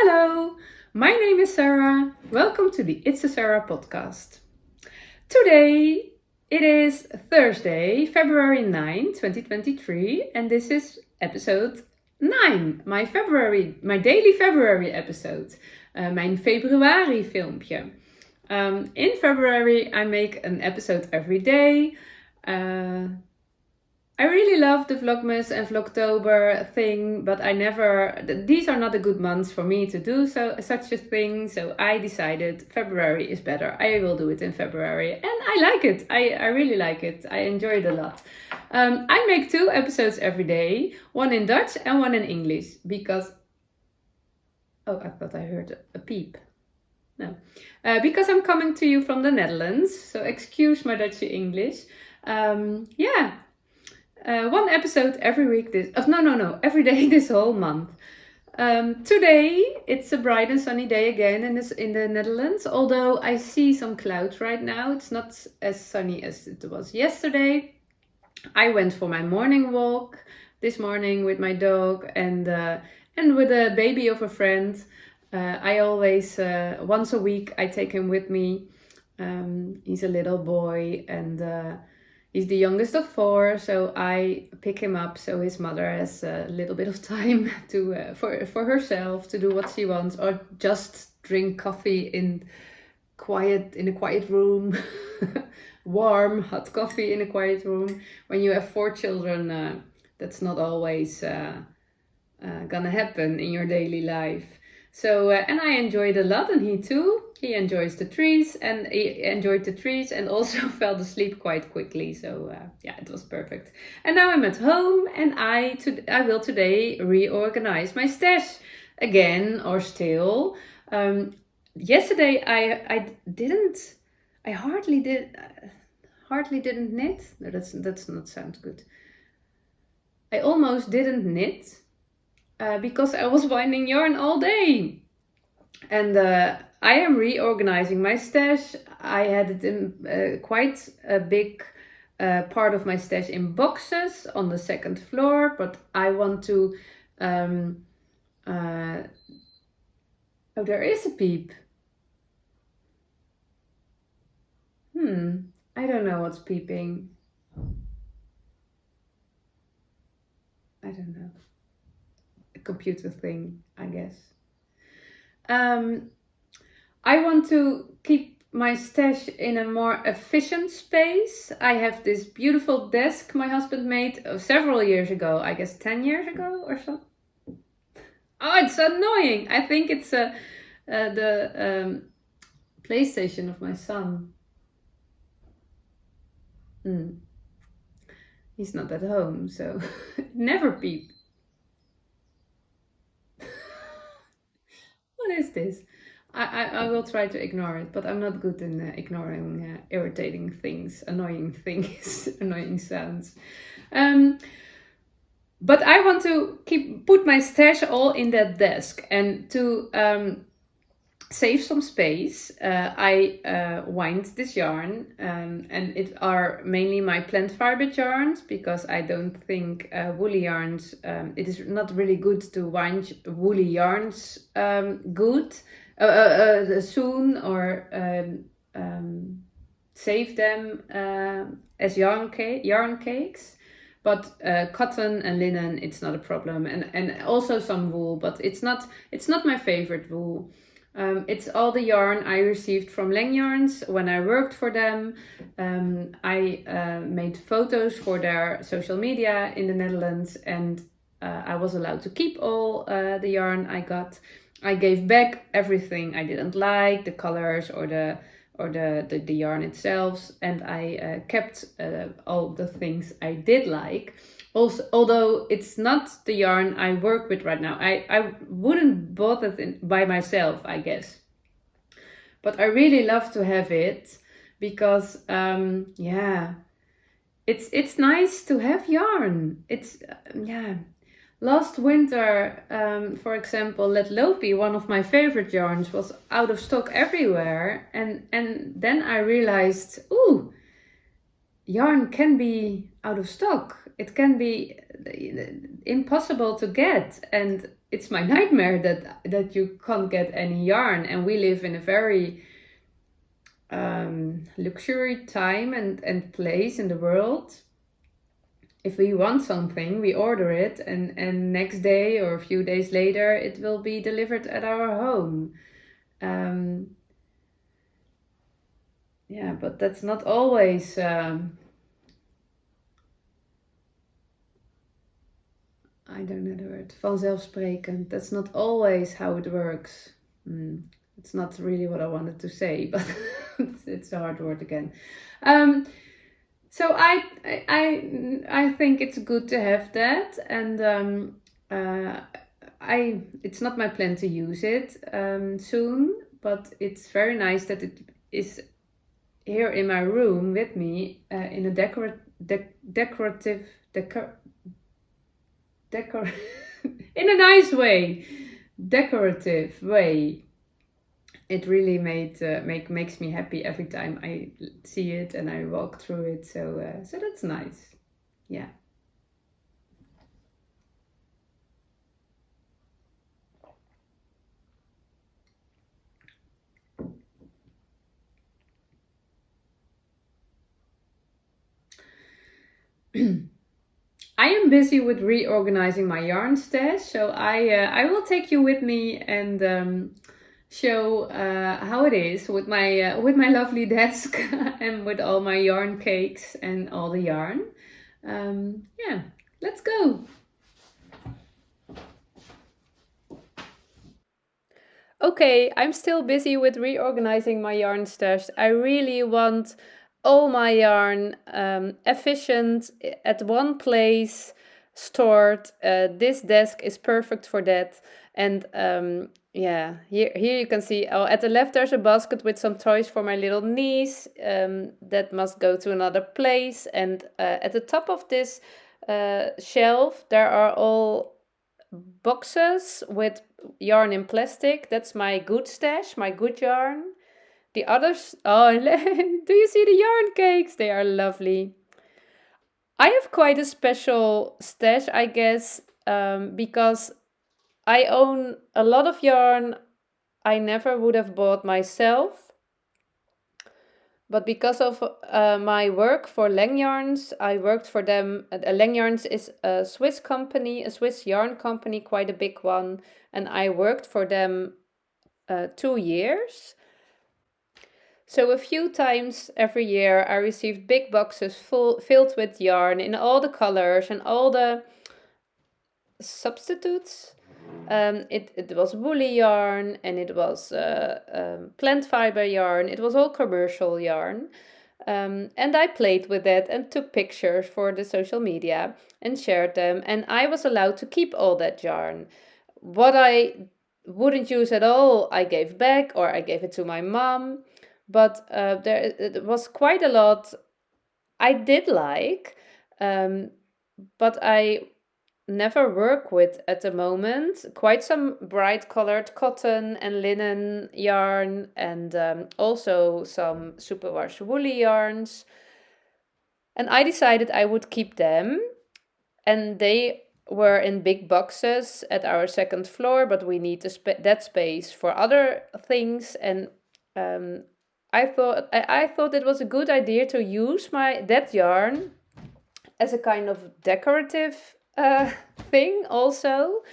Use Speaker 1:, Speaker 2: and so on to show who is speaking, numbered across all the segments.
Speaker 1: Hello, my name is Sarah. Welcome to the It's a Sarah podcast. Today it is Thursday, February 9, 2023, and this is episode 9, my daily February episode, mijn februari filmpje. In February I make an episode every day. I really love the Vlogmas and Vlogtober thing, but these are not a good months for me to do such a thing, so I decided February is better. I will do it in February, and I like it. I really like it. I enjoy it a lot. I make 2 episodes every day, one in Dutch and one in English, because... Oh, I thought I heard a peep. No. Because I'm coming to you from the Netherlands, so excuse my Dutch English. One episode every week every day this whole month. Today it's a bright and sunny day again in the Netherlands, although I see some clouds right now. It's not as sunny as it was yesterday. I went for my morning walk this morning with my dog and with a baby of a friend. I always, once a week, I take him with me. He's a little boy and he's the youngest of 4, so I pick him up so his mother has a little bit of time to for herself to do what she wants, or just drink coffee in a quiet room, warm hot coffee in a quiet room. When you have 4 children, that's not always gonna happen in your daily life. So and I enjoyed a lot, and he too. He enjoyed the trees and also fell asleep quite quickly. So it was perfect. And now I'm at home, and I will today reorganize my stash again, or still. Yesterday I hardly didn't knit. No, that's not sound good. I almost didn't knit because I was winding yarn all day. And I am reorganizing my stash. I had it in quite a big part of my stash in boxes on the 2nd floor, but I want to... Oh, there is a peep. I don't know what's peeping. I don't know. A computer thing, I guess. I want to keep my stash in a more efficient space. I have this beautiful desk my husband made several years ago, I guess 10 years ago or so. Oh, it's annoying. I think it's the PlayStation of my son. He's not at home, so never peep. What is this? I will try to ignore it, but I'm not good in ignoring irritating things, annoying things, annoying sounds. But I want to put my stash all in that desk, and to save some space, I wind this yarn, and it are mainly my plant fiber yarns, because I don't think woolly yarns, it is not really good to wind woolly yarns soon, or save them as yarn cakes. But cotton and linen, it's not a problem, and also some wool, but it's not my favorite wool. It's all the yarn I received from Leng Yarns when I worked for them. I made photos for their social media in the Netherlands, and I was allowed to keep all the yarn I got. I gave back everything I didn't like, the colors or the yarn itself, and I kept all the things I did like. Also, although it's not the yarn I work with right now, I wouldn't bought it by myself, I guess. But I really love to have it because, it's nice to have yarn. Last winter, for example, Let Lopi, one of my favorite yarns, was out of stock everywhere. And then I realized, yarn can be out of stock. It can be impossible to get. And it's my nightmare that you can't get any yarn, and we live in a very luxury time and place in the world. If we want something, we order it, and next day or a few days later, it will be delivered at our home. Yeah, but that's not always. I don't know the word. Vanzelfsprekend. That's not always how it works. It's not really what I wanted to say, but it's a hard word again. So I think it's good to have that, and it's not my plan to use it soon, but it's very nice that it is here in my room with me in a decorative in a nice way, decorative way. It really makes me happy every time I see it and I walk through it. So that's nice. Yeah. I am busy with reorganizing my yarn stash, so I will take you with me and show how it is with my lovely desk and with all my yarn cakes and all the yarn. Yeah, let's go. Okay, I'm still busy with reorganizing my yarn stash. I really want all my yarn efficient at one place, stored. This desk is perfect for that. And yeah, here you can see, oh, at the left there's a basket with some toys for my little niece. That must go to another place. And at the top of this shelf, there are all boxes with yarn in plastic. That's my good stash, my good yarn. The others, oh, do you see the yarn cakes? They are lovely. I have quite a special stash, I guess, because I own a lot of yarn I never would have bought myself. But because of my work for Langyarns, I worked for them. Langyarns is a Swiss company, a Swiss yarn company, quite a big one. And I worked for them 2 years. So a few times every year I received big boxes filled with yarn in all the colors and all the substitutes. It was woolly yarn, and it was plant fiber yarn. It was all commercial yarn. And I played with that and took pictures for the social media and shared them. And I was allowed to keep all that yarn. What I wouldn't use at all, I gave back, or I gave it to my mom. But it was quite a lot I did like, but I never work with at the moment. Quite some bright colored cotton and linen yarn, and also some superwash woolly yarns. And I decided I would keep them, and they were in big boxes at our second floor, but we need that space for other things. And I thought it was a good idea to use that yarn as a kind of decorative thing also.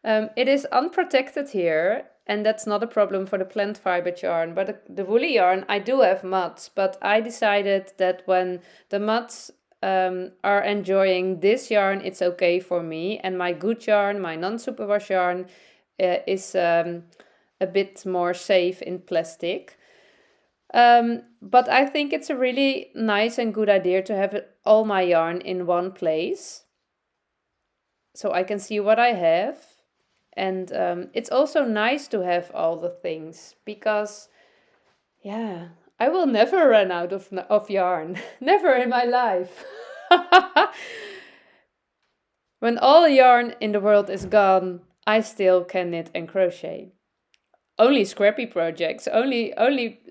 Speaker 1: It is unprotected here, and that's not a problem for the plant fiber yarn. But the woolly yarn, I do have mutts, but I decided that when the mutts are enjoying this yarn, it's okay for me. And my good yarn, my non-superwash yarn, is a bit more safe in plastic. But I think it's a really nice and good idea to have all my yarn in one place, so I can see what I have. And it's also nice to have all the things, because, yeah, I will never run out of yarn. Never in my life. When all yarn in the world is gone, I still can knit and crochet. Only scrappy projects, only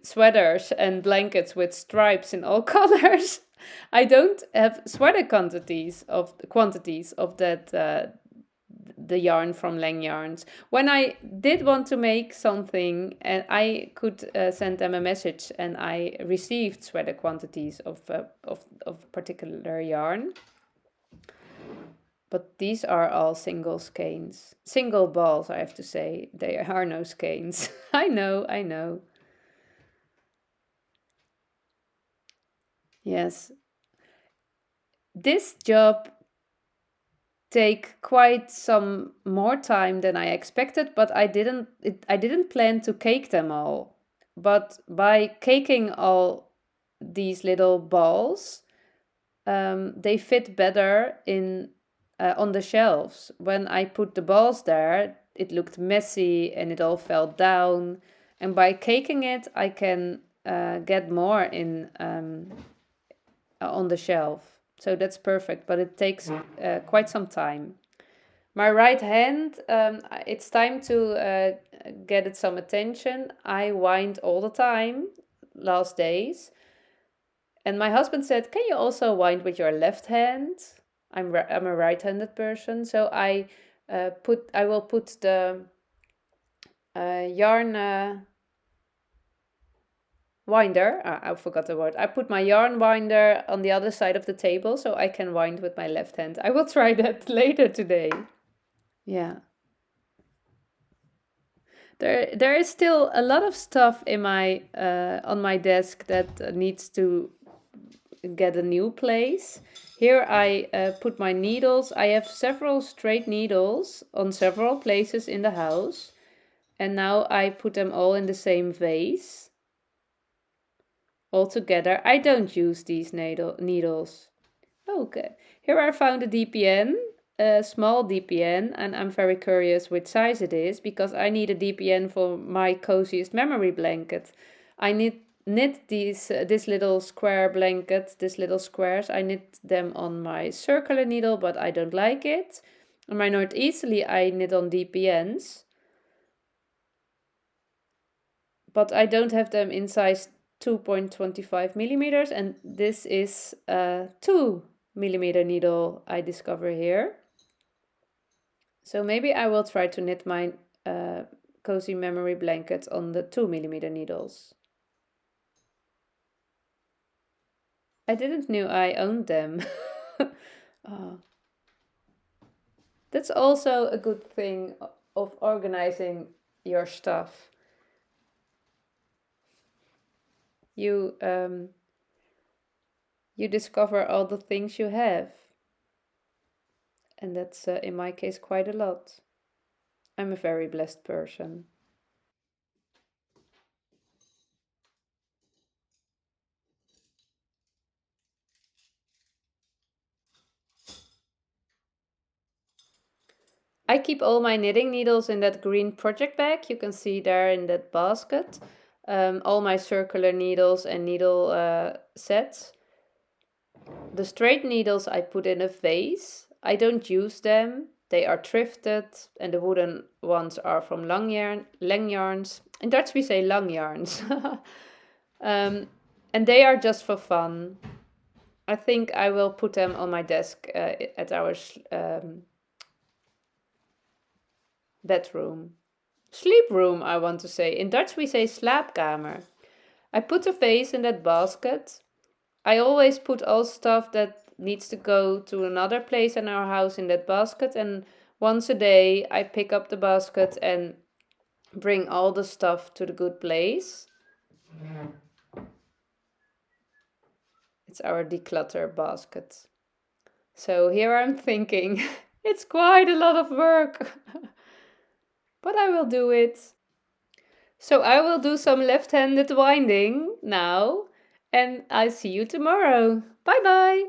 Speaker 1: sweaters and blankets with stripes in all colors. I don't have sweater quantities of that the yarn from Lang Yarns. When I did want to make something, and I could send them a message, and I received sweater quantities of particular yarn. But these are all single skeins, single balls. I have to say, they are no skeins. I know. Yes, this job take quite some more time than I expected, but I didn't plan to cake them all. But by caking all these little balls, they fit better in on the shelves. When I put the balls there, it looked messy and it all fell down. And by caking it, I can get more in on the shelf. So that's perfect, but it takes quite some time. My right hand, it's time to get it some attention. I whined all the time last days. And my husband said, "Can you also wind with your left hand?" I'm a right-handed person, so I will put the yarn winder. I forgot the word. I put my yarn winder on the other side of the table so I can wind with my left hand. I will try that later today. Yeah. There is still a lot of stuff in my on my desk that needs to get a new place. Here I put my needles. I have several straight needles on several places in the house, and now I put them all in the same vase. All together. I don't use these needles. Okay, here I found a DPN, a small DPN, and I'm very curious which size it is because I need a DPN for my coziest memory blanket. I knit this little square blanket, these little squares. I knit them on my circular needle, but I don't like it. On my Northeasterly, I knit on DPNs, but I don't have them in size 2.25 millimeters, and this is a 2 millimeter needle I discover here. So maybe I will try to knit my cozy memory blanket on the 2 millimeter needles. I didn't know I owned them. Oh. That's also a good thing of organizing your stuff. You discover all the things you have, and that's in my case quite a lot. I'm a very blessed person. I keep all my knitting needles in that green project bag you can see there in that basket. All my circular needles and needle sets. The straight needles I put in a vase. I don't use them. They are thrifted, and the wooden ones are from Lang Yarns. In Dutch we say Lang Yarns. And they are just for fun. I think I will put them on my desk at our bedroom. Sleep room, I want to say. In Dutch we say slaapkamer. I put a vase in that basket. I always put all stuff that needs to go to another place in our house in that basket, and once a day I pick up the basket and bring all the stuff to the good place. It's our declutter basket. So here I'm thinking, it's quite a lot of work, but I will do it. So I will do some left-handed winding now, and I see you tomorrow. Bye bye!